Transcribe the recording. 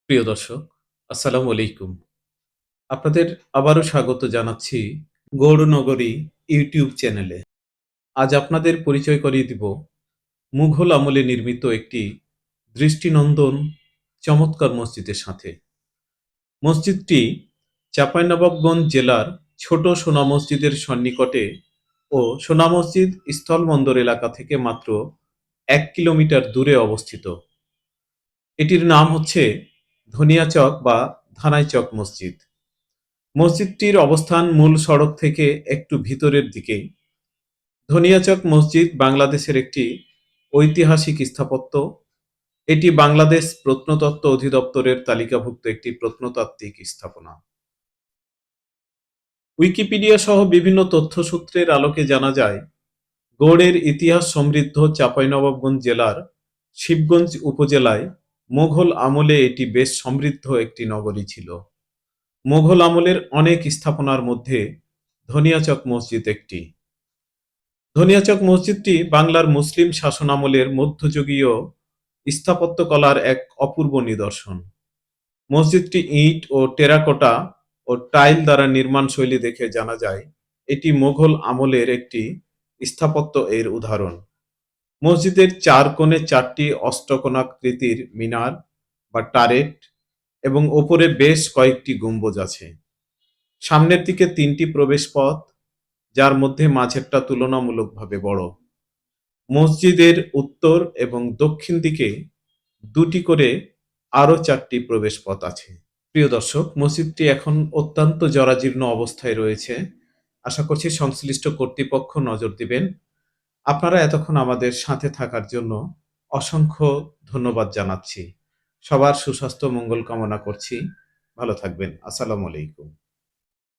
প্রিয় দর্শক, আসসালামু আলাইকুম। আপনাদের আবারও স্বাগত জানাচ্ছি গৌরনগরী ইউটিউব চ্যানেলে। আজ আপনাদের পরিচয় করিয়ে দিব মুঘল আমলে নির্মিত একটি দৃষ্টিনন্দন চমৎকার মসজিদের সাথে। মসজিদটি চাঁপাইনবাবগঞ্জ জেলার ছোট সোনা মসজিদের সন্নিকটে ও সোনা মসজিদ স্থলবন্দর এলাকা থেকে মাত্র ১ কিলোমিটার দূরে অবস্থিত। এটির নাম হচ্ছে ধনিয়াচক বা ধানাইচক মসজিদ। মসজিদটির অবস্থান মূল সড়ক থেকে একটু ভিতরের দিকে। ধনিয়াচক মসজিদ বাংলাদেশের একটি ঐতিহাসিক স্থাপত্য। এটি বাংলাদেশ প্রত্নতত্ত্ব অধিদপ্তরের তালিকাভুক্ত একটি প্রত্নতাত্ত্বিক স্থাপনা। উইকিপিডিয়া সহ বিভিন্ন তথ্যসূত্রের আলোকে জানা যায়, গৌড়ের ইতিহাস সমৃদ্ধ চাঁপাইনবাবগঞ্জ জেলার শিবগঞ্জ উপজেলায় মোঘল আমলে এটি বেশ সমৃদ্ধ একটি নগরী ছিল। মোঘল আমলের অনেক স্থাপনার মধ্যে ধনিয়াচক মসজিদ একটি। ধনিয়াচক মসজিদটি বাংলার মুসলিম শাসনামলের মধ্যযুগীয় স্থাপত্যকলার এক অপূর্ব নিদর্শন। মসজিদটি ইট ও টেরাকোটা ও টাইল দ্বারা নির্মাণ শৈলী দেখে জানা যায় এটি মোঘল আমলের একটি স্থাপত্য এর উদাহরণ। মসজিদের চার কোণে চারটি অষ্টকোণাকৃতির মিনার বা টারেট এবং ওপরে বেশ কয়েকটি গম্বুজ আছে। সামনের দিকে তিনটি প্রবেশপথ, যার মধ্যে মাঝেরটা তুলনামূলকভাবে বড়। মসজিদের উত্তর এবং দক্ষিণ দিকে দুটি করে আরও চারটি প্রবেশপথ আছে। প্রিয় দর্শক, মসজিদটি এখন অত্যন্ত জরাজীর্ণ অবস্থায় রয়েছে। আশা করছি সংশ্লিষ্ট কর্তৃপক্ষ নজর দিবেন। আপনারা এতক্ষণ আমাদের সাথে থাকার জন্য অসংখ্য ধন্যবাদ জানাচ্ছি। সবার সুস্বাস্থ্য মঙ্গল কামনা করছি। ভালো থাকবেন। আসসালামু আলাইকুম।